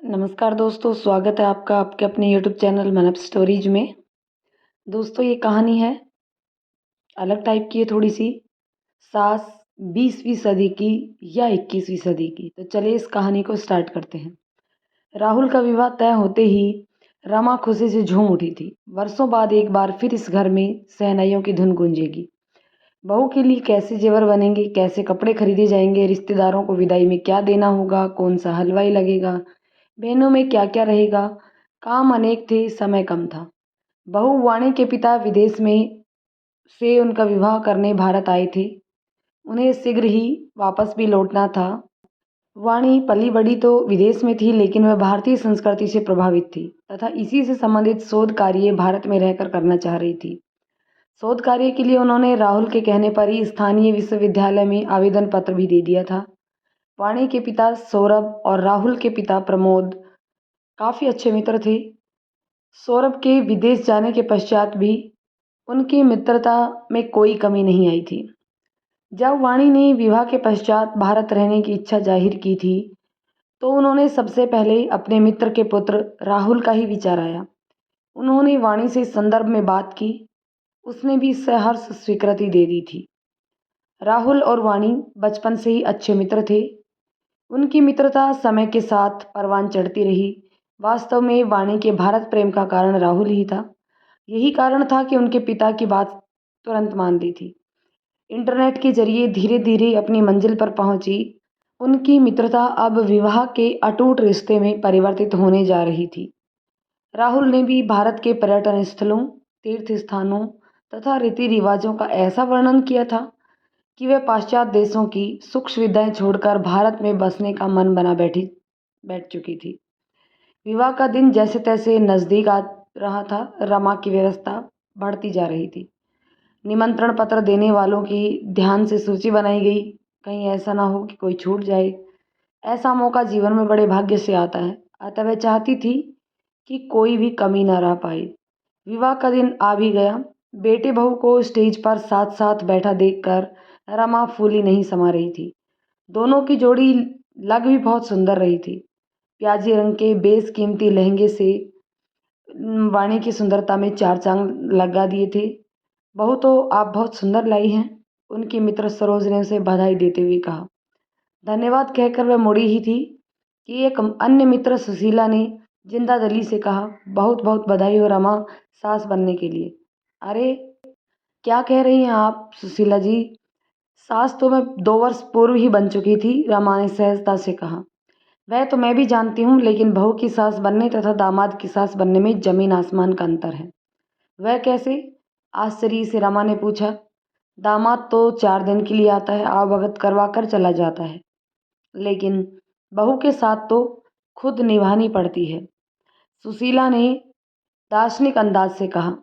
नमस्कार दोस्तों, स्वागत है आपका आपके अपने यूट्यूब चैनल मनप स्टोरीज में। दोस्तों, ये कहानी है अलग टाइप की है थोड़ी सी। सास 20वीं सदी की या 21वीं सदी की। तो चलिए इस कहानी को स्टार्ट करते हैं। राहुल का विवाह तय होते ही रमा खुशी से झूम उठी थी। वर्षों बाद एक बार फिर इस घर में शहनाइयों की धुन गूंजेगी। बहू के लिए कैसे जेवर बनेंगे, कैसे कपड़े खरीदे जाएंगे, रिश्तेदारों को विदाई में क्या देना होगा, कौन सा हलवाई लगेगा, बहनों में क्या क्या रहेगा। काम अनेक थे, समय कम था। बहू वाणी के पिता विदेश में से उनका विवाह करने भारत आए थे। उन्हें शीघ्र ही वापस भी लौटना था। वाणी पली बड़ी तो विदेश में थी, लेकिन वह भारतीय संस्कृति से प्रभावित थी तथा इसी से संबंधित शोध कार्य भारत में रहकर करना चाह रही थी। शोध कार्य के लिए उन्होंने राहुल के कहने पर ही स्थानीय विश्वविद्यालय में आवेदन पत्र भी दे दिया था। वाणी के पिता सौरभ और राहुल के पिता प्रमोद काफ़ी अच्छे मित्र थे। सौरभ के विदेश जाने के पश्चात भी उनकी मित्रता में कोई कमी नहीं आई थी। जब वाणी ने विवाह के पश्चात भारत रहने की इच्छा जाहिर की थी, तो उन्होंने सबसे पहले अपने मित्र के पुत्र राहुल का ही विचार आया। उन्होंने वाणी से इस संदर्भ में बात की। उसने भी सहर्ष स्वीकृति दे दी थी। राहुल और वाणी बचपन से ही अच्छे मित्र थे। उनकी मित्रता समय के साथ परवान चढ़ती रही। वास्तव में वाणी के भारत प्रेम का कारण राहुल ही था। यही कारण था कि उनके पिता की बात तुरंत मान ली थी। इंटरनेट के जरिए धीरे धीरे अपनी मंजिल पर पहुंची उनकी मित्रता अब विवाह के अटूट रिश्ते में परिवर्तित होने जा रही थी। राहुल ने भी भारत के पर्यटन स्थलों, तीर्थ स्थानों तथा रीति रिवाजों का ऐसा वर्णन किया था कि वह पाश्चात्य देशों की सुख सुविधाएं छोड़कर भारत में बसने का मन बना बैठ चुकी थी। विवाह का दिन जैसे तैसे नज़दीक आ रहा था। रमा की व्यवस्था बढ़ती जा रही थी। निमंत्रण पत्र देने वालों की ध्यान से सूची बनाई गई। कहीं ऐसा ना हो कि कोई छूट जाए। ऐसा मौका जीवन में बड़े भाग्य से आता है, अतः वह चाहती थी कि कोई भी कमी ना रह पाए। विवाह का दिन आ भी गया। बेटे बहू को स्टेज पर साथ साथ बैठा देखकर रमा फूली नहीं समा रही थी। दोनों की जोड़ी लग भी बहुत सुंदर रही थी। प्याजी रंग के बेशकीमती लहंगे से वाणी की सुंदरता में चार चांद लगा दिए थे। बहू तो आप बहुत सुंदर लाई हैं, उनकी मित्र सरोज ने उसे बधाई देते हुए कहा। धन्यवाद कहकर वह मुड़ी ही थी कि एक अन्य मित्र सुशीला ने जिंदा दिली से कहा, बहुत बहुत बधाई हो रमा, सास बनने के लिए। अरे क्या कह रही हैं आप सुशीला जी? सास तो मैं 2 वर्ष पूर्व ही बन चुकी थी, रमा ने सहजता से कहा। वह तो मैं भी जानती हूँ, लेकिन बहू की सास बनने तथा दामाद की सास बनने में जमीन आसमान का अंतर है। वह कैसे? आश्चर्य से रमा ने पूछा। दामाद तो 4 दिन के लिए आता है, आवभगत करवा कर चला जाता है, लेकिन बहू के साथ तो खुद निभानी पड़ती है, सुशीला ने दार्शनिक अंदाज से कहा।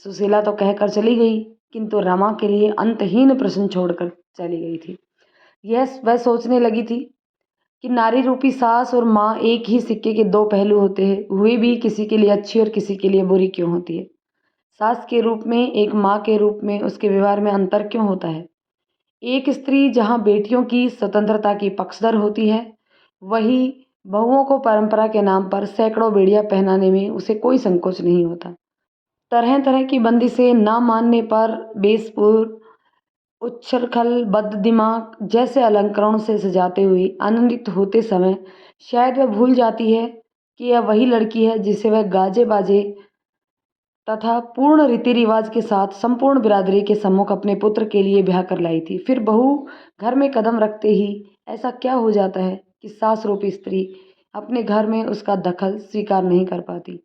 सुशीला तो कहकर चली गई, किंतु रमा के लिए अंतहीन प्रश्न छोड़कर चली गई थी। यह वह सोचने लगी थी कि नारी रूपी सास और माँ एक ही सिक्के के 2 पहलू होते हैं, हुए भी किसी के लिए अच्छी और किसी के लिए बुरी क्यों होती है। सास के रूप में, एक माँ के रूप में उसके व्यवहार में अंतर क्यों होता है। एक स्त्री जहाँ बेटियों की स्वतंत्रता की पक्षधर होती है, वही बहुओं को परंपरा के नाम पर सैकड़ों बेड़ियां पहनाने में उसे कोई संकोच नहीं होता। तरह तरह की बंदिशें ना मानने पर बेसपुर उच्छृंखल बद्ध दिमाग जैसे अलंकरणों से सजाते हुए आनंदित होते समय शायद वह भूल जाती है कि यह वही लड़की है जिसे वह गाजे बाजे तथा पूर्ण रीति रिवाज के साथ संपूर्ण बिरादरी के सम्मुख अपने पुत्र के लिए ब्याह कर लाई थी। फिर बहू घर में कदम रखते ही ऐसा क्या हो जाता है कि सास रूपी स्त्री अपने घर में उसका दखल स्वीकार नहीं कर पाती।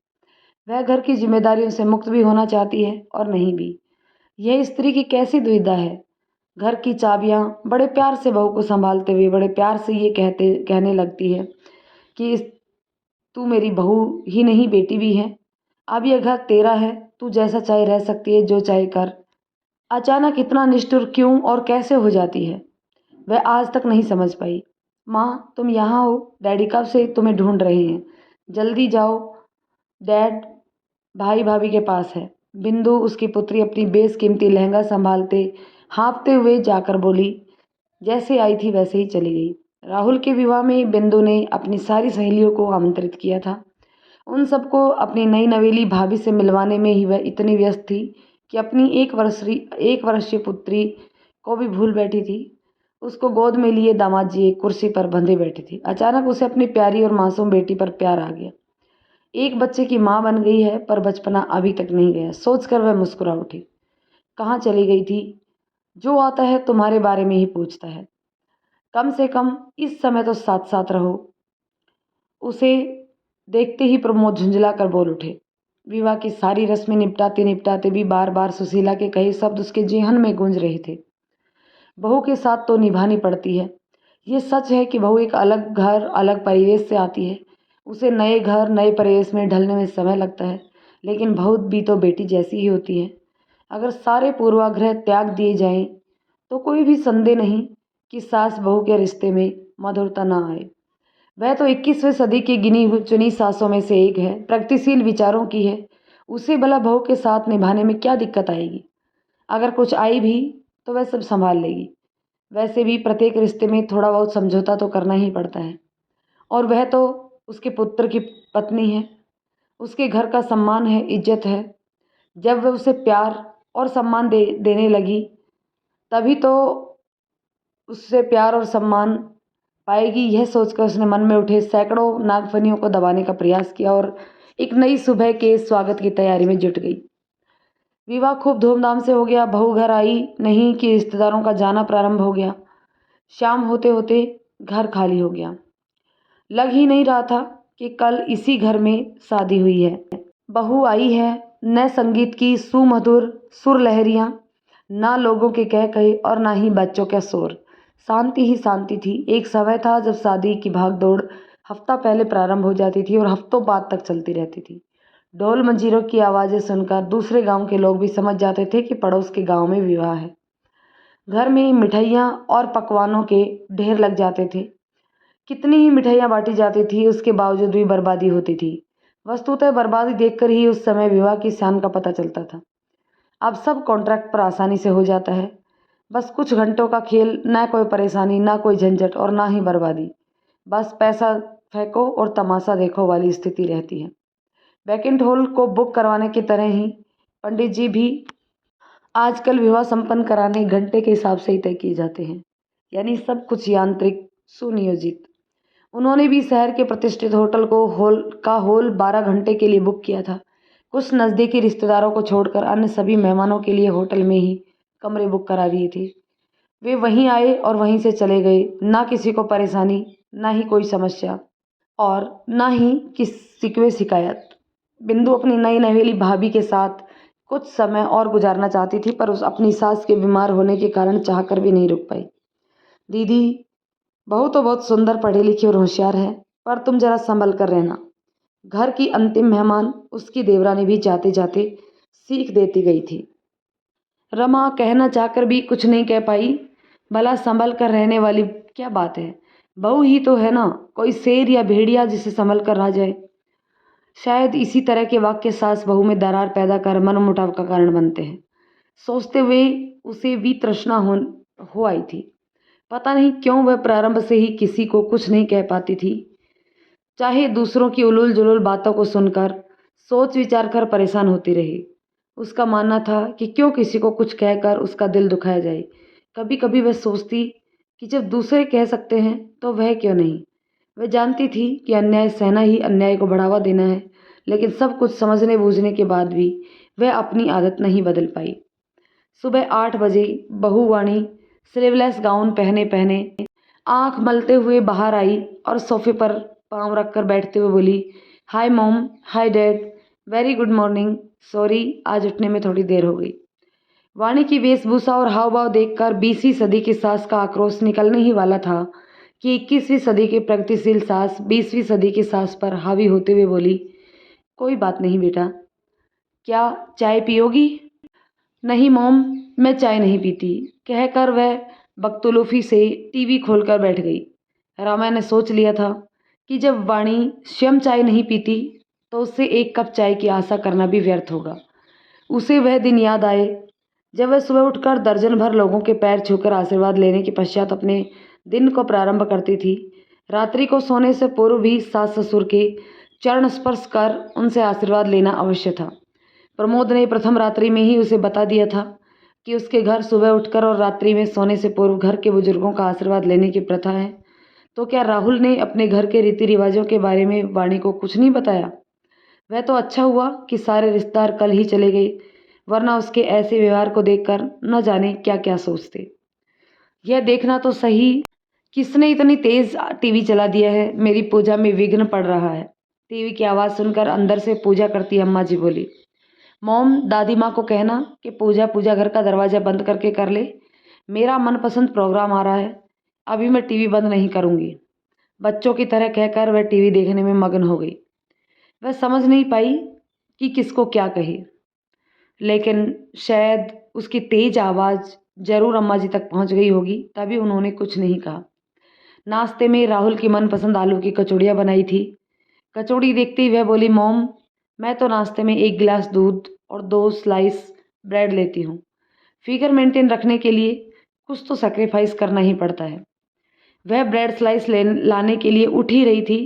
वह घर की जिम्मेदारियों से मुक्त भी होना चाहती है और नहीं भी। यह स्त्री की कैसी दुविधा है। घर की चाबियां बड़े प्यार से बहू को संभालते हुए बड़े प्यार से ये कहने लगती है कि तू मेरी बहू ही नहीं, बेटी भी है। अब यह घर तेरा है, तू जैसा चाहे रह सकती है, जो चाहे कर। अचानक इतना निष्ठुर क्यों और कैसे हो जाती है, वह आज तक नहीं समझ पाई। माँ तुम यहाँ हो, डैडी कब से तुम्हें ढूंढ रहे हैं, जल्दी जाओ, डैड भाई भाभी के पास है। बिंदु उसकी पुत्री अपनी बेशकीमती लहंगा संभालते हाँफते हुए जाकर बोली। जैसे आई थी वैसे ही चली गई। राहुल के विवाह में बिंदु ने अपनी सारी सहेलियों को आमंत्रित किया था। उन सबको अपनी नई नवेली भाभी से मिलवाने में ही वह इतनी व्यस्त थी कि अपनी 1 वर्षीय पुत्री को भी भूल बैठी थी। उसको गोद में लिए दामाद जी एक कुर्सी पर बंधे बैठे थे। अचानक उसे अपनी प्यारी और मासूम बेटी पर प्यार आ गया। एक बच्चे की माँ बन गई है, पर बचपना अभी तक नहीं गया, सोचकर वह मुस्कुरा उठी। कहाँ चली गई थी? जो आता है तुम्हारे बारे में ही पूछता है। कम से कम इस समय तो साथ साथ रहो। उसे देखते ही प्रमोद झुंझला कर बोल उठे। विवाह की सारी रस्में निपटाते निपटाते भी बार बार सुशीला के कहे शब्द उसके जेहन में गूंज रहे थे। बहू के साथ तो निभानी पड़ती है। ये सच है कि बहू एक अलग घर अलग परिवेश से आती है। उसे नए घर नए परिवेश में ढलने में समय लगता है, लेकिन बहू भी तो बेटी जैसी ही होती है। अगर सारे पूर्वाग्रह त्याग दिए जाएं तो कोई भी संदेह नहीं कि सास बहू के रिश्ते में मधुरता ना आए। वह तो 21वीं सदी की गिनी हुई चुनी सासों में से एक है, प्रगतिशील विचारों की है। उसे भला बहू के साथ निभाने में क्या दिक्कत आएगी? अगर कुछ आई भी तो वह सब संभाल लेगी। वैसे भी प्रत्येक रिश्ते में थोड़ा बहुत समझौता तो करना ही पड़ता है, और वह तो उसके पुत्र की पत्नी है। उसके घर का सम्मान है, इज्जत है। जब वह उसे प्यार और सम्मान देने लगी, तभी तो उससे प्यार और सम्मान पाएगी। यह सोचकर उसने मन में उठे सैकड़ों नागफनियों को दबाने का प्रयास किया और एक नई सुबह के स्वागत की तैयारी में जुट गई। विवाह खूब धूमधाम से हो गया। बहू घर आई नहीं कि रिश्तेदारों का जाना प्रारंभ हो गया। शाम होते होते घर खाली हो गया। लग ही नहीं रहा था कि कल इसी घर में शादी हुई है। बहू आई है, न संगीत की सुमधुर सुर लहरियाँ, ना लोगों के कह कहे और ना ही बच्चों का शोर। शांति ही शांति थी। एक समय था जब शादी की भाग दौड़ हफ्ता पहले प्रारंभ हो जाती थी और हफ्तों बाद तक चलती रहती थी। ढोल मंजीरों की आवाज़ें सुनकर दूसरे गांव के लोग भी समझ जाते थे कि पड़ोस के गांव में विवाह है। घर में मिठाइयाँ और पकवानों के ढेर लग जाते थे। कितनी ही मिठाइयाँ बांटी जाती थी, उसके बावजूद भी बर्बादी होती थी। वस्तुतः बर्बादी देखकर ही उस समय विवाह की शान का पता चलता था। अब सब कॉन्ट्रैक्ट पर आसानी से हो जाता है। बस कुछ घंटों का खेल, ना कोई परेशानी, ना कोई झंझट और ना ही बर्बादी। बस पैसा फेंको और तमाशा देखो वाली स्थिति रहती है। वैकेंट हॉल को बुक करवाने की तरह ही पंडित जी भी आजकल विवाह संपन्न कराने घंटे के हिसाब से ही तय किए जाते हैं, यानी सब कुछ यांत्रिक, सुनियोजित। उन्होंने भी शहर के प्रतिष्ठित होटल को हॉल 12 घंटे के लिए बुक किया था। कुछ नज़दीकी रिश्तेदारों को छोड़कर अन्य सभी मेहमानों के लिए होटल में ही कमरे बुक करा दिए थे। वे वहीं आए और वहीं से चले गए। ना किसी को परेशानी, ना ही कोई समस्या और ना ही किसी को शिकायत। बिंदु अपनी नई नवेली भाभी के साथ कुछ समय और गुजारना चाहती थी, पर उस अपनी सास के बीमार होने के कारण चाहकर भी नहीं रुक पाई। दीदी, बहू तो बहुत सुंदर, पढ़ी लिखी और होशियार है, पर तुम जरा संभल कर रहना। घर की अंतिम मेहमान उसकी देवरानी भी जाते जाते सीख देती गई थी। रमा कहना चाहकर भी कुछ नहीं कह पाई। भला संभल कर रहने वाली क्या बात है? बहू ही तो है ना, कोई शेर या भेड़िया जिसे संभल कर रह जाए। शायद इसी तरह के वाक्य सास बहू में दरार पैदा कर मनमुटाव का कारण बनते हैं। सोचते हुए उसे भी तृष्णा हो आई थी। पता नहीं क्यों वह प्रारंभ से ही किसी को कुछ नहीं कह पाती थी, चाहे दूसरों की उलूल जुलूल बातों को सुनकर सोच विचार कर परेशान होती रही। उसका मानना था कि क्यों किसी को कुछ कहकर उसका दिल दुखाया जाए। कभी कभी वह सोचती कि जब दूसरे कह सकते हैं तो वह क्यों नहीं। वह जानती थी कि अन्याय सहना ही अन्याय को बढ़ावा देना है, लेकिन सब कुछ समझने बूझने के बाद भी वह अपनी आदत नहीं बदल पाई। सुबह 8 बजे बहू वाणी स्लीवलेस गाउन पहने पहने आंख मलते हुए बाहर आई और सोफे पर पांव रखकर बैठते हुए बोली, hi mom, hi dad, very good morning, sorry आज उठने में थोड़ी देर हो गई। वाणी की वेशभूषा और हाव भाव देखकर 20वीं सदी की सास का आक्रोश निकलने ही वाला था कि 21वीं सदी की प्रगतिशील सास 20वीं सदी की सास पर हावी होते हुए बोली, कोई बात नहीं बेटा, क्या चाय पियोगी? नहीं मॉम, मैं चाय नहीं पीती, कहकर वह बदतलूफी से टीवी खोलकर बैठ गई। रामा ने सोच लिया था कि जब वाणी स्वयं चाय नहीं पीती तो उससे एक कप चाय की आशा करना भी व्यर्थ होगा। उसे वह दिन याद आए जब वह सुबह उठकर दर्जन भर लोगों के पैर छूकर आशीर्वाद लेने के पश्चात अपने दिन को प्रारंभ करती थी। रात्रि को सोने से पूर्व भी सास ससुर के चरण स्पर्श कर उनसे आशीर्वाद लेना अवश्य था। प्रमोद ने प्रथम रात्रि में ही उसे बता दिया था कि उसके घर सुबह उठकर और रात्रि में सोने से पूर्व घर के बुजुर्गों का आशीर्वाद लेने की प्रथा है। तो क्या राहुल ने अपने घर के रीति रिवाजों के बारे में वाणी को कुछ नहीं बताया? वह तो अच्छा हुआ कि सारे रिश्तेदार कल ही चले गए, वरना उसके ऐसे व्यवहार को देखकर न जाने क्या क्या सोचते। यह देखना तो सही, किसने इतनी तेज टीवी चला दिया है, मेरी पूजा में विघ्न पड़ रहा है। टीवी की आवाज़ सुनकर अंदर से पूजा करती अम्मा जी बोली, मॉम, दादी माँ को कहना कि पूजा घर का दरवाज़ा बंद करके कर ले। मेरा मनपसंद प्रोग्राम आ रहा है, अभी मैं टीवी बंद नहीं करूँगी। बच्चों की तरह कहकर वह टीवी देखने में मग्न हो गई। वह समझ नहीं पाई कि किसको क्या कहे, लेकिन शायद उसकी तेज आवाज़ जरूर अम्मा जी तक पहुंच गई होगी, तभी उन्होंने कुछ नहीं कहा। नाश्ते में राहुल की मनपसंद आलू की कचौड़ियाँ बनाई थी। कचौड़ी देखते ही वह बोली, मॉम, मैं तो नाश्ते में 1 गिलास दूध और 2 स्लाइस ब्रेड लेती हूँ। फिगर मेंटेन रखने के लिए कुछ तो सेक्रीफाइस करना ही पड़ता है। वह ब्रेड स्लाइस लाने के लिए उठ ही रही थी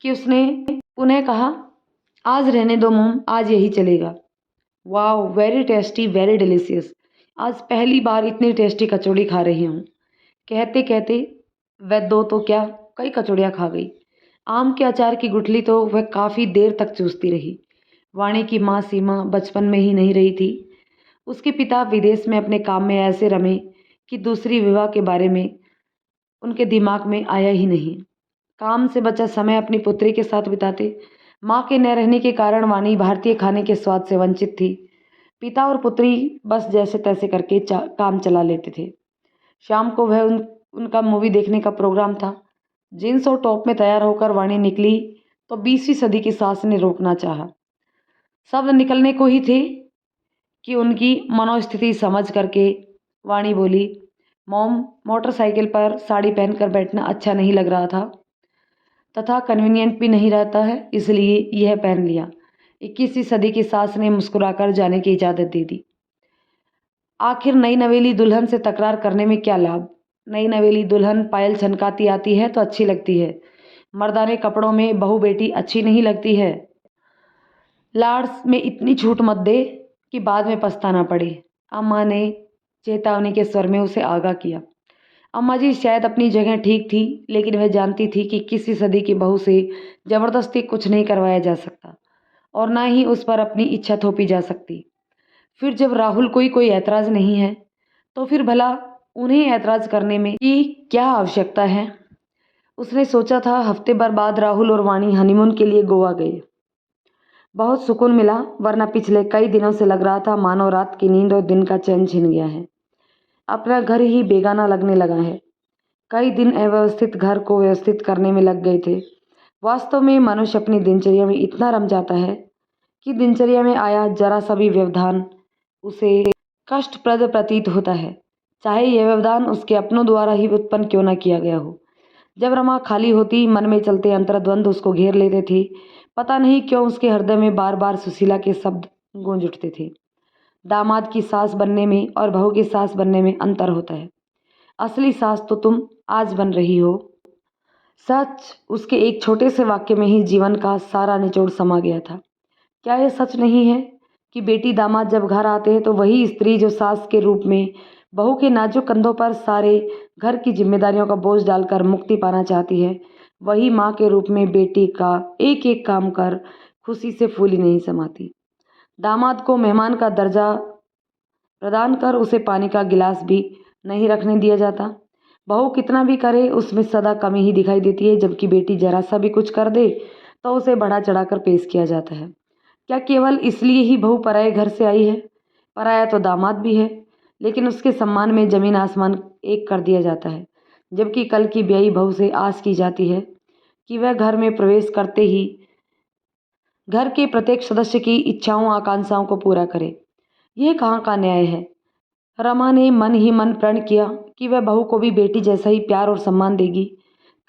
कि उसने पुनः कहा, आज रहने दो मॉम, आज यही चलेगा। Wow, very tasty, very delicious. आज पहली बार इतनी टेस्टी कचौड़ी खा रही हूँ। कहते कहते वह 2 तो क्या, कई कचौड़ियाँ खा गई। आम के अचार की गुठली तो वह काफ़ी देर तक चूसती रही। वाणी की माँ सीमा बचपन में ही नहीं रही थी। उसके पिता विदेश में अपने काम में ऐसे रमे कि दूसरी विवाह के बारे में उनके दिमाग में आया ही नहीं। काम से बचा समय अपनी पुत्री के साथ बिताते। माँ के न रहने के कारण वाणी भारतीय खाने के स्वाद से वंचित थी। पिता और पुत्री बस जैसे तैसे करके काम चला लेते थे। शाम को वह उनका मूवी देखने का प्रोग्राम था। जीन्स और टॉप में तैयार होकर वाणी निकली तो 20वीं सदी की सास ने रोकना चाहा। शब्द निकलने को ही थे कि उनकी मनोस्थिति समझ करके वाणी बोली, मॉम, मोटरसाइकिल पर साड़ी पहनकर बैठना अच्छा नहीं लग रहा था तथा कन्वीनियंट भी नहीं रहता है, इसलिए यह पहन लिया। 21वीं सदी की सास ने मुस्कुराकर जाने की इजाज़त दे दी। आखिर नई नवेली दुल्हन से तकरार करने में क्या लाभ? नई नवेली दुल्हन पायल छनकाती आती है तो अच्छी लगती है, मर्दाने कपड़ों में बहू बेटी अच्छी नहीं लगती है। लाड्स में इतनी छूट मत दे कि बाद में पछताना पड़े। अम्मा ने चेतावनी के स्वर में उसे आगाह किया। अम्मा जी शायद अपनी जगह ठीक थी, लेकिन वह जानती थी कि किसी सदी की बहू से ज़बरदस्ती कुछ नहीं करवाया जा सकता और ना ही उस पर अपनी इच्छा थोपी जा सकती। फिर जब राहुल कोई ऐतराज़ नहीं है, तो फिर भला उन्हें ऐतराज़ करने में की क्या आवश्यकता है? उसने सोचा था हफ्ते भर बाद राहुल और वाणी हनीमून के लिए गोवा गए। बहुत सुकून मिला, वरना पिछले कई दिनों से लग रहा था मानो रात की नींद और दिन का चैन छिन गया है। अपना घर ही बेगाना लगने लगा है। कई दिन अव्यवस्थित घर को व्यवस्थित करने में लग गए थे। वास्तव में मनुष्य अपनी दिनचर्या में इतना रम जाता है कि दिनचर्या में आया जरा सा भी व्यवधान उसे कष्टप्रद प्रतीत होता है, चाहे यह व्यवधान उसके अपनों द्वारा ही उत्पन्न क्यों न किया गया हो। जब रमा खाली होती, मन में चलते अंतर्द्वंद उसको घेर लेते थे। पता नहीं क्यों उसके हृदय में बार बार सुशीला के शब्द गूंज उठते थे। दामाद की सास बनने में और बहू की सास बनने में अंतर होता है। असली सास तो तुम आज बन रही हो। सच उसके एक छोटे से वाक्य में ही जीवन का सारा निचोड़ समा गया था। क्या यह सच नहीं है कि बेटी दामाद जब घर आते हैं तो वही स्त्री जो सास के रूप में बहू के नाजुक कंधों पर सारे घर की जिम्मेदारियों का बोझ डालकर मुक्ति पाना चाहती है, वही माँ के रूप में बेटी का एक एक काम कर खुशी से फूली नहीं समाती। दामाद को मेहमान का दर्जा प्रदान कर उसे पानी का गिलास भी नहीं रखने दिया जाता। बहू कितना भी करे उसमें सदा कमी ही दिखाई देती है, जबकि बेटी जरा सा भी कुछ कर दे तो उसे बढ़ा चढ़ाकर पेश किया जाता है। क्या केवल इसलिए ही बहू पराए घर से आई है? पराया तो दामाद भी है, लेकिन उसके सम्मान में जमीन आसमान एक कर दिया जाता है। जबकि कल की ब्याई बहू से आस की जाती है कि वह घर में प्रवेश करते ही घर के प्रत्येक सदस्य की इच्छाओं आकांक्षाओं को पूरा करे। यह कहाँ का न्याय है? रमा ने मन ही मन प्रण किया कि वह बहू को भी बेटी जैसा ही प्यार और सम्मान देगी,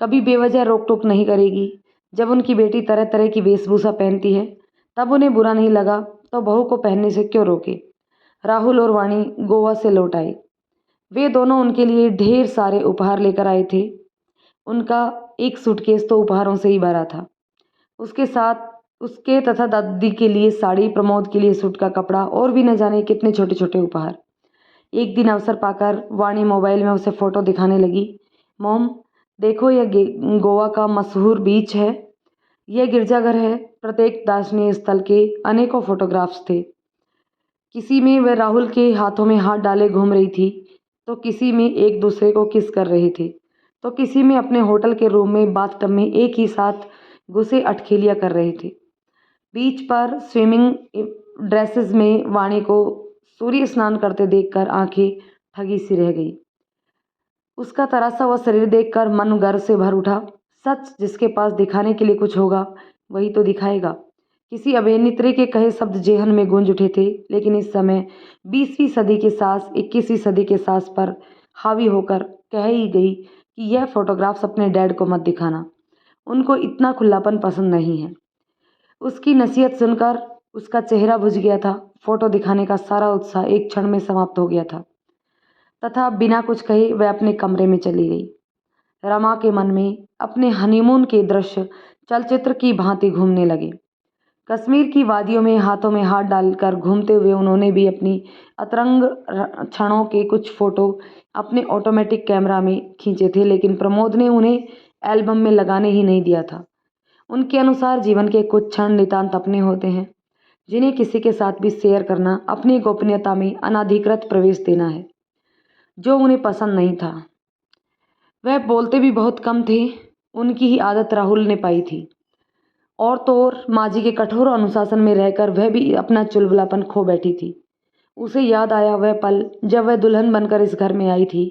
कभी बेवजह रोक टोक नहीं करेगी। जब उनकी बेटी तरह तरह की वेशभूषा पहनती है तब उन्हें बुरा नहीं लगा, तो बहू को पहनने से क्यों रोके? राहुल और वाणी गोवा से लौट आए। वे दोनों उनके लिए ढेर सारे उपहार लेकर आए थे। उनका एक सूटकेस तो उपहारों से ही भरा था। उसके साथ उसके तथा दादी के लिए साड़ी, प्रमोद के लिए सूट का कपड़ा और भी न जाने कितने छोटे छोटे उपहार। एक दिन अवसर पाकर वाणी मोबाइल में उसे फ़ोटो दिखाने लगी। मॉम, देखो, यह गोवा का मशहूर बीच है, यह गिरजाघर है। प्रत्येक दार्शनिक स्थल के अनेकों फोटोग्राफ्स थे। किसी में वह राहुल के हाथों में हाथ डाले घूम रही थी, तो किसी में एक दूसरे को किस कर रहे थे, तो किसी में अपने होटल के रूम में बाथटब में एक ही साथ घुसे अटखेलियाँ कर रहे थे। बीच पर स्विमिंग ड्रेसेस में वाणी को सूर्य स्नान करते देखकर आंखें ठगी सी रह गई। उसका तरासा हुआ शरीर देखकर मन गर्व से भर उठा। सच, जिसके पास दिखाने के लिए कुछ होगा वही तो दिखाएगा। किसी अभिनेत्री के कहे शब्द जेहन में गूंज उठे थे, लेकिन इस समय 20वीं सदी के सास 21वीं सदी के सास पर हावी होकर कह ही गई कि यह फोटोग्राफ्स अपने डैड को मत दिखाना, उनको इतना खुलापन पसंद नहीं है। उसकी नसीहत सुनकर उसका चेहरा बुझ गया था। फोटो दिखाने का सारा उत्साह एक क्षण में समाप्त हो गया था तथा बिना कुछ कहे वह अपने कमरे में चली गई। रमा के मन में अपने हनीमून के दृश्य चलचित्र की भांति घूमने लगे। कश्मीर की वादियों में हाथों में हाथ डालकर घूमते हुए उन्होंने भी अपनी अतरंग क्षणों के कुछ फोटो अपने ऑटोमेटिक कैमरा में खींचे थे, लेकिन प्रमोद ने उन्हें एल्बम में लगाने ही नहीं दिया था। उनके अनुसार जीवन के कुछ क्षण नितांत अपने होते हैं, जिन्हें किसी के साथ भी शेयर करना अपनी गोपनीयता में अनाधिकृत प्रवेश देना है, जो उन्हें पसंद नहीं था। वह बोलते भी बहुत कम थे। उनकी ही आदत राहुल ने पाई थी। और तो और माँ जी के कठोर अनुशासन में रहकर वह भी अपना चुलबुलापन खो बैठी थी। उसे याद आया वह पल जब वह दुल्हन बनकर इस घर में आई थी।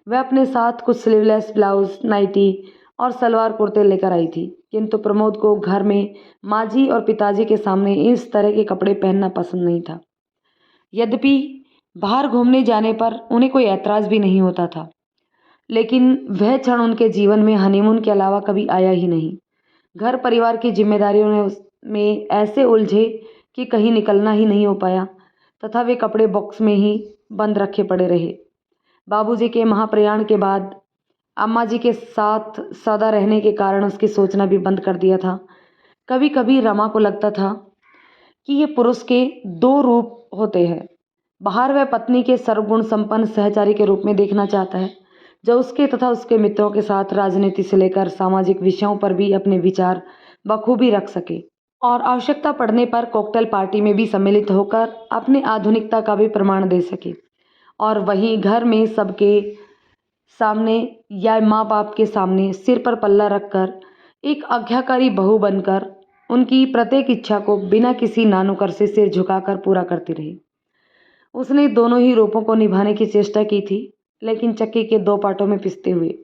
वह अपने साथ कुछ स्लीवलेस ब्लाउज, नाइटी और सलवार कुर्ते लेकर आई थी, किंतु प्रमोद को घर में माँ जी और पिताजी के सामने इस तरह के कपड़े पहनना पसंद नहीं था। यद्यपि बाहर घूमने जाने पर उन्हें कोई ऐतराज़ भी नहीं होता था, लेकिन वह क्षण उनके जीवन में हनीमून के अलावा कभी आया ही नहीं। घर परिवार की जिम्मेदारियों में ऐसे उलझे कि कहीं निकलना ही नहीं हो पाया तथा वे कपड़े बॉक्स में ही बंद रखे पड़े रहे। बाबूजी के महाप्रयाण के बाद अम्मा जी के साथ सदा रहने के कारण उसकी सोचना भी बंद कर दिया था। कभी कभी रमा को लगता था कि ये पुरुष के दो रूप होते हैं। बाहर वह पत्नी के सर्वगुण संपन्न सहचारी के रूप में देखना चाहता है, जो उसके तथा उसके मित्रों के साथ राजनीति से लेकर सामाजिक विषयों पर भी अपने विचार बखूबी रख सके और आवश्यकता पड़ने पर कॉकटेल पार्टी में भी सम्मिलित होकर अपने आधुनिकता का भी प्रमाण दे सके। और वहीं घर में सबके सामने या माँ बाप के सामने सिर पर पल्ला रखकर एक आज्ञाकारी बहू बनकर उनकी प्रत्येक इच्छा को बिना किसी नानुकर से सिर झुकाकर पूरा करती रही। उसने दोनों ही रूपों को निभाने की चेष्टा की थी, लेकिन चक्की के दो पार्टों में पिसते हुए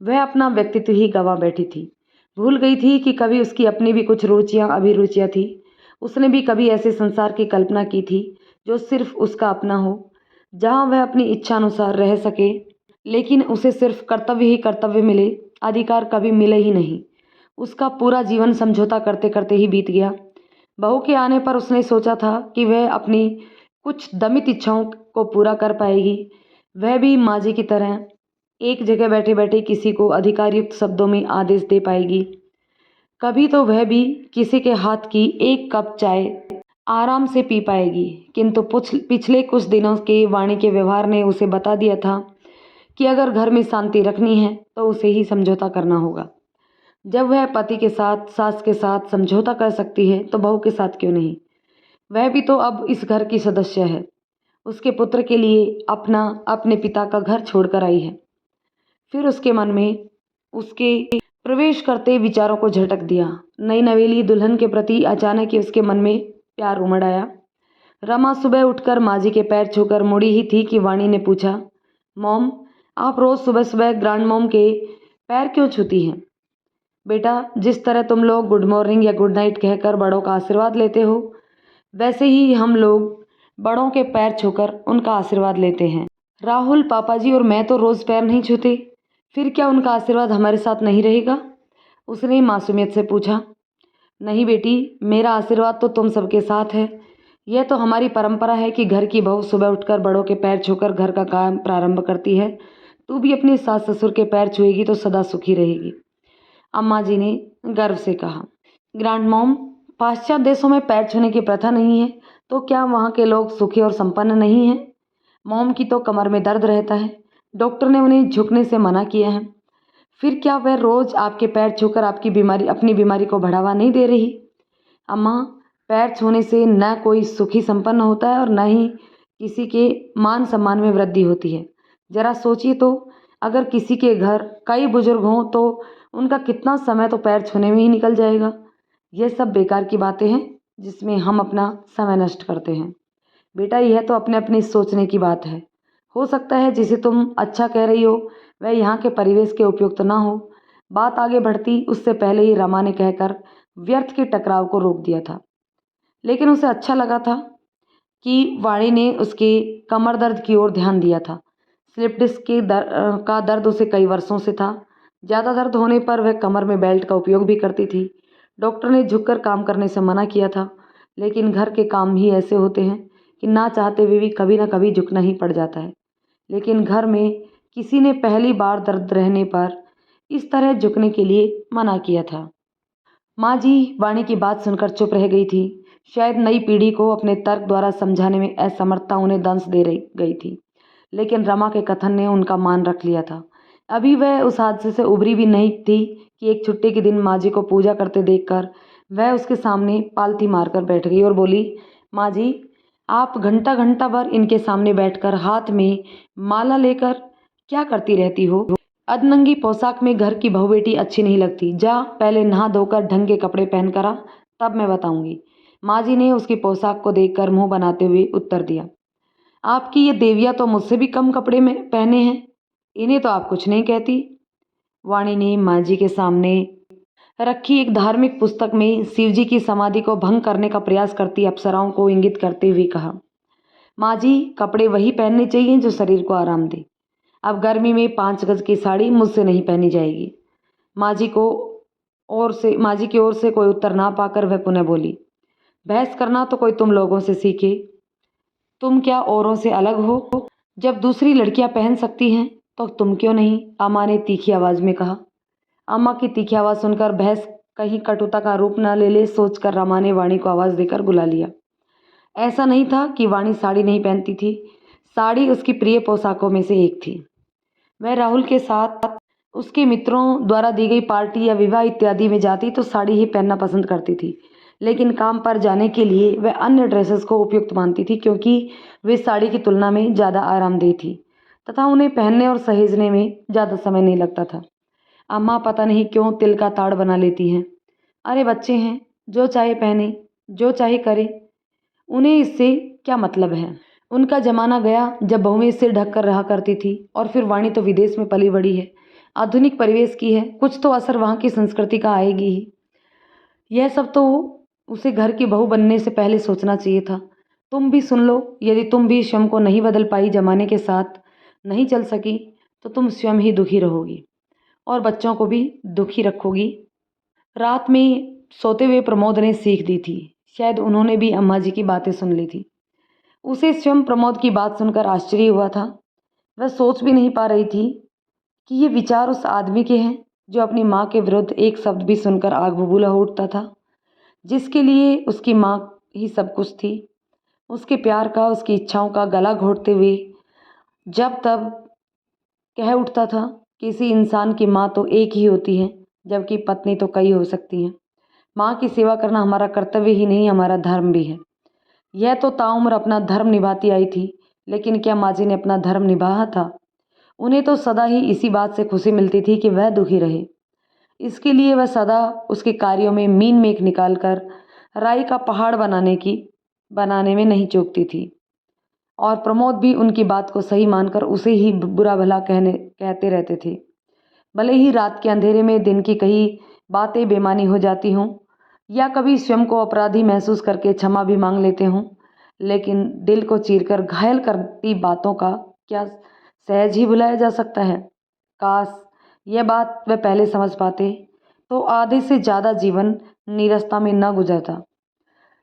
वह अपना व्यक्तित्व ही गंवा बैठी थी। भूल गई थी कि कभी उसकी अपनी भी कुछ रुचियाँ अभिरुचियाँ थी। उसने भी कभी ऐसे संसार की कल्पना की थी जो सिर्फ उसका अपना हो, जहाँ वह अपनी इच्छा अनुसार रह सके, लेकिन उसे सिर्फ कर्तव्य ही कर्तव्य मिले, अधिकार कभी मिले ही नहीं। उसका पूरा जीवन समझौता करते करते ही बीत गया। बहू के आने पर उसने सोचा था कि वह अपनी कुछ दमित इच्छाओं को पूरा कर पाएगी। वह भी माँ जी की तरह एक जगह बैठे बैठे किसी को अधिकारयुक्त शब्दों में आदेश दे पाएगी। कभी तो वह भी किसी के हाथ की एक कप चाय आराम से पी पाएगी। किंतु पिछले कुछ दिनों के वाणी के व्यवहार ने उसे बता दिया था कि अगर घर में शांति रखनी है तो उसे ही समझौता करना होगा। जब वह पति के साथ, सास के साथ समझौता कर सकती है तो बहू के साथ क्यों नहीं। वह भी तो अब इस घर की सदस्य है। उसके पुत्र के लिए अपने पिता का घर छोड़कर आई है। फिर उसके मन में उसके प्रवेश करते विचारों को झटक दिया। नई नवेली दुल्हन के प्रति अचानक ही उसके मन में प्यार उमड़ आया। रमा सुबह उठकर माँ जी के पैर छूकर मुड़ी ही थी कि वाणी ने पूछा, मॉम, आप रोज़ सुबह सुबह ग्रैंड मॉम के पैर क्यों छूती हैं? बेटा, जिस तरह तुम लोग गुड मॉर्निंग या गुड नाइट कहकर बड़ों का आशीर्वाद लेते हो, वैसे ही हम लोग बड़ों के पैर छूकर उनका आशीर्वाद लेते हैं। राहुल, पापा जी और मैं तो रोज़ पैर नहीं छूते, फिर क्या उनका आशीर्वाद हमारे साथ नहीं रहेगा? उसने मासूमियत से पूछा। नहीं बेटी, मेरा आशीर्वाद तो तुम सबके साथ है। यह तो हमारी परंपरा है कि घर की बहू सुबह उठकर बड़ों के पैर छूकर घर का काम प्रारंभ करती है। तू भी अपने सास ससुर के पैर छुएगी तो सदा सुखी रहेगी, अम्मा जी ने गर्व से कहा। ग्रैंड मॉम, पाश्चात्य देशों में पैर छूने की प्रथा नहीं है, तो क्या वहाँ के लोग सुखी और संपन्न नहीं हैं? मॉम की तो कमर में दर्द रहता है, डॉक्टर ने उन्हें झुकने से मना किया है। फिर क्या वह रोज आपके पैर छूकर अपनी बीमारी को बढ़ावा नहीं दे रही? अम्मा, पैर छूने से न कोई सुखी संपन्न होता है और न ही किसी के मान सम्मान में वृद्धि होती है। जरा सोचिए तो, अगर किसी के घर कई बुजुर्ग हों तो उनका कितना समय तो पैर छूने में ही निकल जाएगा। यह सब बेकार की बातें हैं जिसमें हम अपना समय नष्ट करते हैं। बेटा, यह तो अपने अपने सोचने की बात है। हो सकता है जिसे तुम अच्छा कह रही हो वह यहाँ के परिवेश के उपयुक्त ना हो। बात आगे बढ़ती उससे पहले ही रमा ने कहकर व्यर्थ के टकराव को रोक दिया था। लेकिन उसे अच्छा लगा था कि वाणी ने उसके कमर दर्द की ओर ध्यान दिया था। स्लिप डिस्क का दर्द उसे कई वर्षों से था। ज़्यादा दर्द होने पर वह कमर में बेल्ट का उपयोग भी करती थी। डॉक्टर ने झुककर काम करने से मना किया था, लेकिन घर के काम ही ऐसे होते हैं कि ना चाहते हुए भी कभी ना कभी झुकना ही पड़ जाता है। लेकिन घर में किसी ने पहली बार दर्द रहने पर इस तरह झुकने के लिए मना किया था। माँ जी वाणी की बात सुनकर चुप रह गई थी। शायद नई पीढ़ी को अपने तर्क द्वारा समझाने में असमर्थता उन्हें दंश दे रही गई थी, लेकिन रमा के कथन ने उनका मान रख लिया था। अभी वह उस हादसे से उभरी भी नहीं थी कि एक छुट्टी के दिन माँ जी को पूजा करते देखकर वह उसके सामने पालथी मारकर बैठ गई और बोली, माँ जी, आप घंटा घंटा भर इनके सामने बैठकर हाथ में माला लेकर क्या करती रहती हो? अधनंगी पोशाक में घर की बहू बेटी अच्छी नहीं लगती। जा पहले नहा धोकर ढंग के कपड़े पहन कर आ, तब मैं बताऊंगी। माँ जी ने उसकी पोशाक को देखकर मुंह बनाते हुए उत्तर दिया, आपकी ये देवियाँ तो मुझसे भी कम कपड़े में पहने हैं, इन्हें तो आप कुछ नहीं कहती। वाणी ने माँ जी के सामने रखी एक धार्मिक पुस्तक में शिवजी की समाधि को भंग करने का प्रयास करती अप्सराओं को इंगित करते हुए कहा, माँ जी, कपड़े वही पहनने चाहिए जो शरीर को आराम दे। अब गर्मी में 5 गज की साड़ी मुझसे नहीं पहनी जाएगी। माँ जी की ओर से कोई उत्तर ना पाकर वह पुनः बोली, बहस करना तो कोई तुम लोगों से सीखे। तुम क्या औरों से अलग हो? जब दूसरी लड़कियां पहन सकती हैं तो तुम क्यों नहीं? अम्मा ने तीखी आवाज में कहा। अम्मा की तीखी आवाज सुनकर बहस कहीं कटुता का रूप न ले ले सोचकर रमा ने वाणी को आवाज देकर बुला लिया। ऐसा नहीं था कि वाणी साड़ी नहीं पहनती थी, साड़ी उसकी प्रिय पोशाकों में से एक थी। वह राहुल के साथ उसके मित्रों द्वारा दी गई पार्टी या विवाह इत्यादि में जाती तो साड़ी ही पहनना पसंद करती थी, लेकिन काम पर जाने के लिए वह अन्य ड्रेसेस को उपयुक्त मानती थी क्योंकि वे साड़ी की तुलना में ज़्यादा आरामदेह थी तथा उन्हें पहनने और सहेजने में ज़्यादा समय नहीं लगता था। अम्मा पता नहीं क्यों तिल का ताड़ बना लेती हैं। अरे बच्चे हैं, जो चाहे पहने, जो चाहे करे, उन्हें इससे क्या मतलब है? उनका जमाना गया जब बहुएं सिर ढककर रहा करती थी, और फिर वाणी तो विदेश में पली बड़ी है, आधुनिक परिवेश की है, कुछ तो असर वहाँ की संस्कृति का आएगी ही। यह सब तो उसे घर की बहू बनने से पहले सोचना चाहिए था। तुम भी सुन लो, यदि तुम भी स्वयं को नहीं बदल पाई, जमाने के साथ नहीं चल सकी, तो तुम स्वयं ही दुखी रहोगी और बच्चों को भी दुखी रखोगी। रात में सोते हुए प्रमोद ने सीख दी थी। शायद उन्होंने भी अम्मा जी की बातें सुन ली थी। उसे स्वयं प्रमोद की बात सुनकर आश्चर्य हुआ था। वह सोच भी नहीं पा रही थी कि ये विचार उस आदमी के हैं जो अपनी माँ के विरुद्ध एक शब्द भी सुनकर आग बबूला हो उठता था, जिसके लिए उसकी माँ ही सब कुछ थी। उसके प्यार का, उसकी इच्छाओं का गला घोटते हुए जब तब कह उठता था, किसी इंसान की माँ तो एक ही होती है, जबकि पत्नी तो कई हो सकती हैं। माँ की सेवा करना हमारा कर्तव्य ही नहीं, हमारा धर्म भी है। यह तो ताउम्र अपना धर्म निभाती आई थी, लेकिन क्या माँ जी ने अपना धर्म निभाया था? उन्हें तो सदा ही इसी बात से खुशी मिलती थी कि वह दुखी रहे। इसके लिए वह सदा उसके कार्यों में मीन मेख निकाल कर राई का पहाड़ बनाने में नहीं चूकती थी। और प्रमोद भी उनकी बात को सही मानकर उसे ही बुरा भला कहते रहते थे। भले ही रात के अंधेरे में दिन की कई बातें बेमानी हो जाती हों या कभी स्वयं को अपराधी महसूस करके क्षमा भी मांग लेते हों, लेकिन दिल को चीरकर घायल करती बातों का क्या सहज ही भुलाया जा सकता है? काश यह बात वह पहले समझ पाते तो आधे से ज़्यादा जीवन नीरसता में न गुजरता।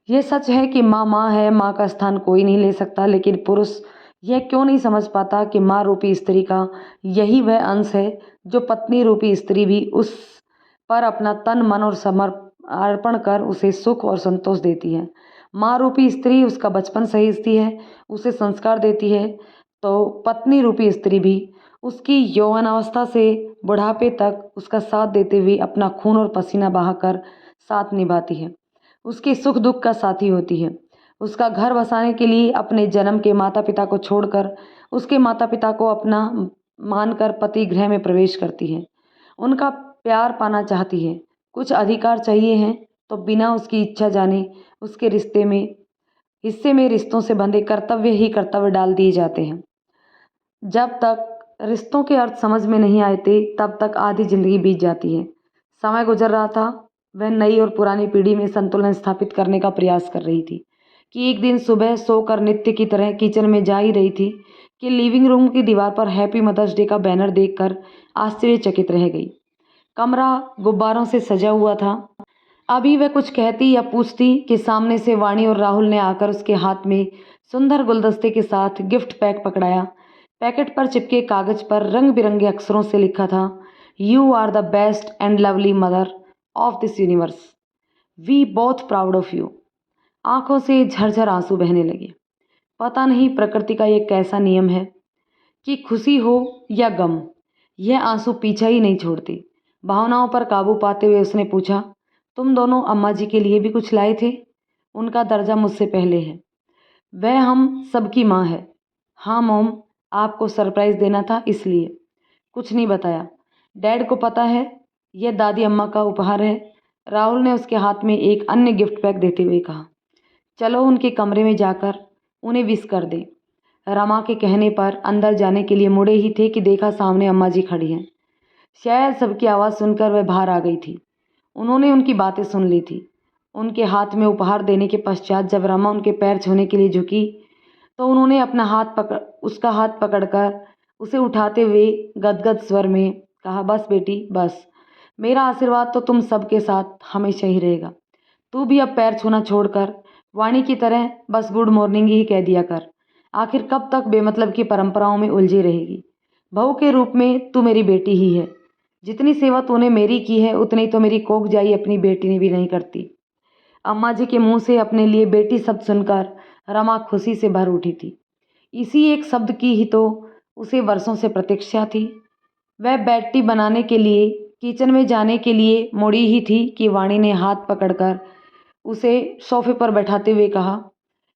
ये सच है कि माँ माँ है, माँ का स्थान कोई नहीं ले सकता, लेकिन पुरुष यह क्यों नहीं समझ पाता कि माँ रूपी स्त्री का यही वह अंश है जो पत्नी रूपी स्त्री भी उस पर अपना तन मन और अर्पण कर उसे सुख और संतोष देती है। माँ रूपी स्त्री उसका बचपन सहीजती है, उसे संस्कार देती है, तो पत्नी रूपी स्त्री भी उसकी यौवनावस्था से बुढ़ापे तक उसका साथ देते हुए अपना खून और पसीना बहाकर साथ निभाती है, उसके सुख दुख का साथी होती है। उसका घर बसाने के लिए अपने जन्म के माता पिता को छोड़कर उसके माता पिता को अपना मानकर पति गृह में प्रवेश करती है। उनका प्यार पाना चाहती है, कुछ अधिकार चाहिए हैं, तो बिना उसकी इच्छा जाने उसके हिस्से में रिश्तों से बंधे कर्तव्य ही कर्तव्य डाल दिए जाते हैं। जब तक रिश्तों के अर्थ समझ में नहीं आए थे, तब तक आधी जिंदगी बीत जाती है। समय गुजर रहा था, वह नई और पुरानी पीढ़ी में संतुलन स्थापित करने का प्रयास कर रही थी कि एक दिन सुबह सोकर नित्य की तरह किचन में जा ही रही थी कि लिविंग रूम की दीवार पर हैप्पी मदर्स डे का बैनर देखकर आश्चर्यचकित रह गई। कमरा गुब्बारों से सजा हुआ था। अभी वह कुछ कहती या पूछती कि सामने से वाणी और राहुल ने आकर उसके हाथ में सुंदर गुलदस्ते के साथ गिफ्ट पैक पकड़ाया। पैकेट पर चिपके कागज पर रंग बिरंगे अक्षरों से लिखा था, you are the best and lovely mother of this universe, we both proud of you. आंखों से झरझर आंसू बहने लगे। पता नहीं प्रकृति का ये कैसा नियम है कि खुशी हो या गम, यह आंसू पीछा ही नहीं छोड़ती। भावनाओं पर काबू पाते हुए उसने पूछा, तुम दोनों अम्मा जी के लिए भी कुछ लाए थे? उनका दर्जा मुझसे पहले है, वह हम सबकी माँ है। हाँ मॉम, आपको सरप्राइज़ देना था इसलिए। कुछ नहीं बताया। डैड को पता है यह दादी अम्मा का उपहार है। राहुल ने उसके हाथ में एक अन्य गिफ्ट पैक देते हुए कहा, चलो उनके कमरे में जाकर उन्हें विश कर दे। रमा के कहने पर अंदर जाने के लिए मुड़े ही थे कि देखा सामने अम्मा जी खड़ी हैं। शायद सबकी आवाज़ सुनकर वह बाहर आ गई थी। उन्होंने उनकी बातें सुन ली थी। उनके हाथ में उपहार देने के पश्चात जब रमा उनके पैर छूने के लिए झुकी तो उन्होंने उसका हाथ पकड़कर उसे उठाते हुए गदगद स्वर में कहा, बस बेटी बस, मेरा आशीर्वाद तो तुम सबके साथ हमेशा ही रहेगा। तू भी अब पैर छूना छोड़कर वाणी की तरह बस गुड मॉर्निंग ही कह दिया कर। आखिर कब तक बेमतलब की परंपराओं में उलझी रहेगी? बहू के रूप में तू मेरी बेटी ही है। जितनी सेवा तूने मेरी की है उतनी तो मेरी कोख जाई अपनी बेटी ने भी नहीं करती। अम्मा जी के मुंह से अपने लिए बेटी शब्द सुनकर रमा खुशी से भर उठी थी। इसी एक शब्द की ही तो उसे वर्षों से प्रतीक्षा थी। वह बैटी बनाने के लिए किचन में जाने के लिए मुड़ी ही थी कि वाणी ने हाथ पकड़कर उसे सोफे पर बैठाते हुए कहा,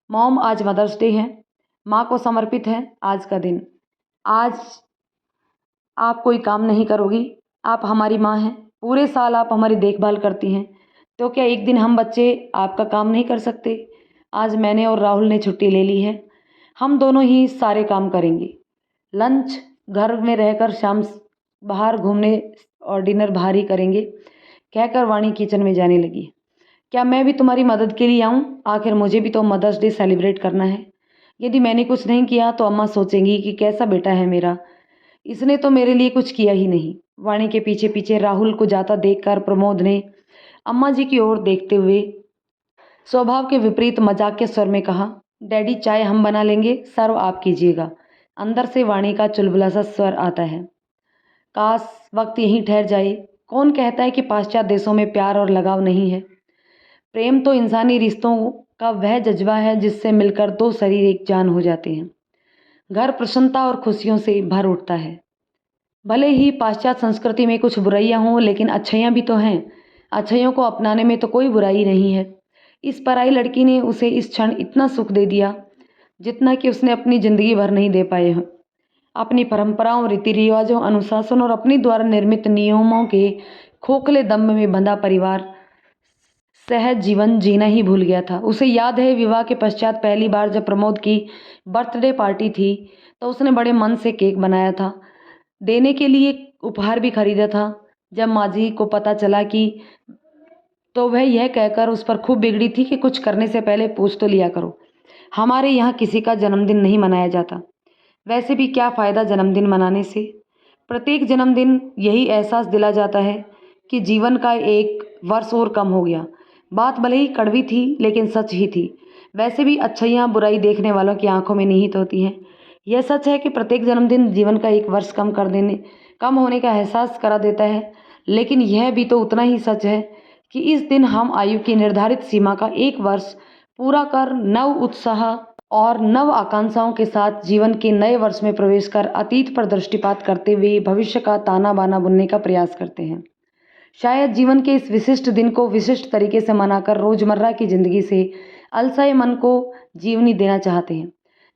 मॉम आज मदर्स डे है, माँ को समर्पित है आज का दिन। आज आप कोई काम नहीं करोगी, आप हमारी माँ हैं, पूरे साल आप हमारी देखभाल करती हैं, तो क्या एक दिन हम बच्चे आपका काम नहीं कर सकते? आज मैंने और राहुल ने छुट्टी ले ली है, हम दोनों ही सारे काम करेंगे। लंच घर में रहकर शाम बाहर घूमने और डिनर बाहर ही करेंगे, कहकर वाणी किचन में जाने लगी। क्या मैं भी तुम्हारी मदद के लिए आऊँ? आखिर मुझे भी तो मदर्स डे सेलिब्रेट करना है। यदि मैंने कुछ नहीं किया तो अम्मा सोचेंगी कि कैसा बेटा है मेरा, इसने तो मेरे लिए कुछ किया ही नहीं। वाणी के पीछे पीछे राहुल को जाता देखकर प्रमोद ने अम्मा जी की ओर देखते हुए स्वभाव के विपरीत मजाक के स्वर में कहा, डैडी चाय हम बना लेंगे, सर्व आप कीजिएगा। अंदर से वाणी का चुलबुला सा स्वर आता है, काश वक्त यहीं ठहर जाए। कौन कहता है कि पाश्चात्य देशों में प्यार और लगाव नहीं है? प्रेम तो इंसानी रिश्तों का वह जज्बा है जिससे मिलकर दो शरीर एक जान हो जाते हैं। घर प्रसन्नता और खुशियों से भर उठता है। भले ही पाश्चात्य संस्कृति में कुछ बुराइयां हों, लेकिन अच्छाइयां भी तो हैं। अच्छाइयों को अपनाने में तो कोई बुराई नहीं है। इस पराई लड़की ने उसे इस क्षण इतना सुख दे दिया जितना कि उसने अपनी ज़िंदगी भर नहीं दे पाए हैं। अपनी परंपराओं, रीति रिवाजों, अनुशासन और अपनी द्वारा निर्मित नियमों के खोखले दम में बंधा परिवार सहज जीवन जीना ही भूल गया था। उसे याद है विवाह के पश्चात पहली बार जब प्रमोद की बर्थडे पार्टी थी तो उसने बड़े मन से केक बनाया था, देने के लिए उपहार भी खरीदा था। जब माजी को पता चला कि तो वह यह कहकर उस पर खूब बिगड़ी थी कि कुछ करने से पहले पूछ तो लिया करो। हमारे यहाँ किसी का जन्मदिन नहीं मनाया जाता। वैसे भी क्या फ़ायदा जन्मदिन मनाने से? प्रत्येक जन्मदिन यही एहसास दिला जाता है कि जीवन का एक वर्ष और कम हो गया। बात भले ही कड़वी थी लेकिन सच ही थी। वैसे भी अच्छाइयाँ बुराई देखने वालों की आंखों में निहित होती हैं। यह सच है कि प्रत्येक जन्मदिन जीवन का एक वर्ष कम होने का एहसास करा देता है, लेकिन यह भी तो उतना ही सच है कि इस दिन हम आयु की निर्धारित सीमा का एक वर्ष पूरा कर नव उत्साह और नव आकांक्षाओं के साथ जीवन के नए वर्ष में प्रवेश कर अतीत पर दृष्टिपात करते हुए भविष्य का ताना बाना बुनने का प्रयास करते हैं। शायद जीवन के इस विशिष्ट दिन को विशिष्ट तरीके से मनाकर रोजमर्रा की जिंदगी से अलसाए मन को जीवनी देना चाहते हैं।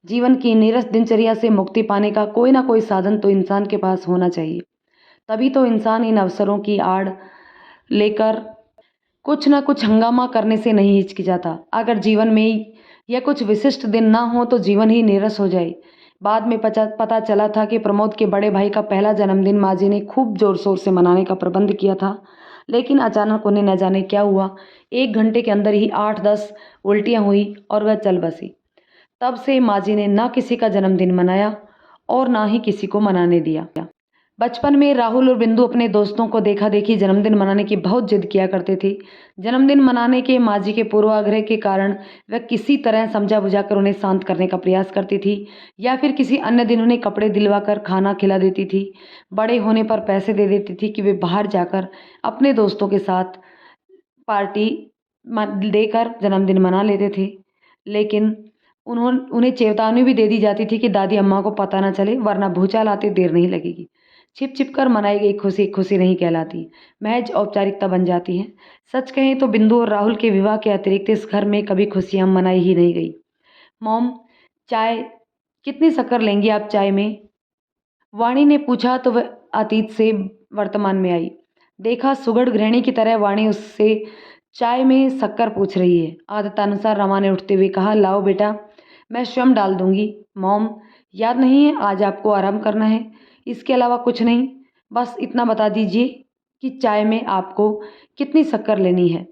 जीवन की नीरस दिनचर्या से मुक्ति पाने का कोई ना कोई साधन तो इंसान के पास होना चाहिए। तभी तो इंसान इन अवसरों की आड़ लेकर कुछ ना कुछ हंगामा करने से नहीं हिचकिचाता। अगर जीवन में यह कुछ विशिष्ट दिन ना हो तो जीवन ही नीरस हो जाए। बाद में पता चला था कि प्रमोद के बड़े भाई का पहला जन्मदिन माँ जी ने खूब जोर शोर से मनाने का प्रबंध किया था, लेकिन अचानक उन्हें न जाने क्या हुआ, 1 घंटे के अंदर ही 8-10 उल्टियाँ हुई और वह चल बसी। तब से माँ जी ने न किसी का जन्मदिन मनाया और ना ही किसी को मनाने दिया। बचपन में राहुल और बिंदु अपने दोस्तों को देखा देखी जन्मदिन मनाने की बहुत जिद किया करते थे। जन्मदिन मनाने के माँ जी के पूर्वाग्रह के कारण वह किसी तरह समझा बुझाकर उन्हें शांत करने का प्रयास करती थी, या फिर किसी अन्य दिन उन्हें कपड़े दिलवाकर खाना खिला देती थी। बड़े होने पर पैसे दे देती थी कि वे बाहर जाकर अपने दोस्तों के साथ पार्टी देकर जन्मदिन मना लेते थे। लेकिन उन्हें चेतावनी भी दे दी जाती थी कि दादी अम्मा को पता न चले, वरना भूचाल आते देर नहीं लगेगी। छिप छिप कर मनाई गई खुशी खुशी नहीं कहलाती, महज औपचारिकता बन जाती है। सच कहें तो बिंदु और राहुल के विवाह के अतिरिक्त इस घर में कभी खुशियां मनाई ही नहीं गई। मॉम, चाय कितनी शक्कर लेंगी आप चाय में? वाणी ने पूछा तो वह अतीत से वर्तमान में आई। देखा, सुगढ़ गृहिणी की तरह वाणी उससे चाय में शक्कर पूछ रही है। आदतानुसार रमा ने उठते हुए कहा, लाओ बेटा, मैं स्वयं डाल दूंगी। मॉम, याद नहीं है आज आपको आराम करना है? इसके अलावा कुछ नहीं, बस इतना बता दीजिए कि चाय में आपको कितनी शक्कर लेनी है।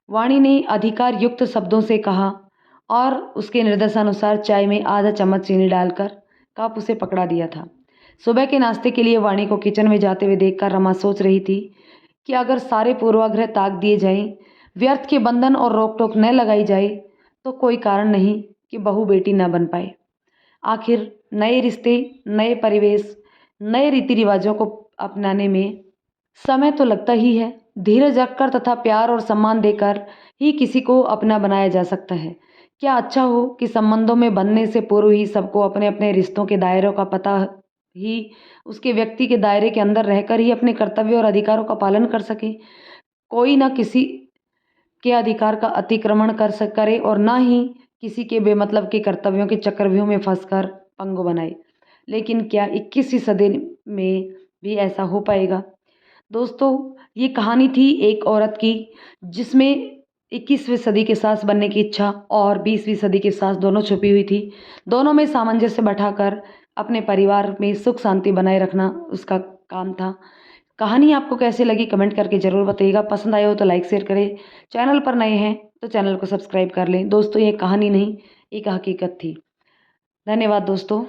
वाणी ने अधिकार युक्त शब्दों से कहा और उसके निर्देशानुसार चाय में आधा चम्मच चीनी डालकर कप उसे पकड़ा दिया था। सुबह के नाश्ते के लिए वाणी को किचन में जाते हुए देखकर रमा सोच रही थी कि अगर सारे पूर्वाग्रह ताक दिए जाएं, व्यर्थ के बंधन और रोक टोक न लगाई जाए, तो कोई कारण नहीं कि बहू बेटी न बन पाए। आखिर नए रिश्ते, नए परिवेश, नए रीति रिवाजों को अपनाने में समय तो लगता ही है। धीरज रखकर तथा प्यार और सम्मान देकर ही किसी को अपना बनाया जा सकता है। क्या अच्छा हो कि संबंधों में बनने से पूर्व ही सबको अपने अपने रिश्तों के दायरों का पता ही उसके व्यक्ति के दायरे के अंदर रहकर ही अपने कर्तव्य और अधिकारों का पालन कर सके। कोई ना किसी के अधिकार का अतिक्रमण करे और ना ही किसी के बेमतलब के कर्तव्यों के चक्रव्यूह में फंसकर पंगु बनाए। लेकिन क्या 21वीं सदी में भी ऐसा हो पाएगा? दोस्तों, ये कहानी थी एक औरत की जिसमें 21वीं सदी के सास बनने की इच्छा और 20वीं सदी की सास दोनों छुपी हुई थी। दोनों में सामंजस्य बैठाकर अपने परिवार में सुख शांति बनाए रखना उसका काम था। कहानी आपको कैसी लगी कमेंट करके ज़रूर बताइएगा। पसंद आए हो तो लाइक शेयर करें। चैनल पर नए हैं तो चैनल को सब्सक्राइब कर लें। दोस्तों, ये कहानी नहीं, एक हकीकत थी। धन्यवाद दोस्तों।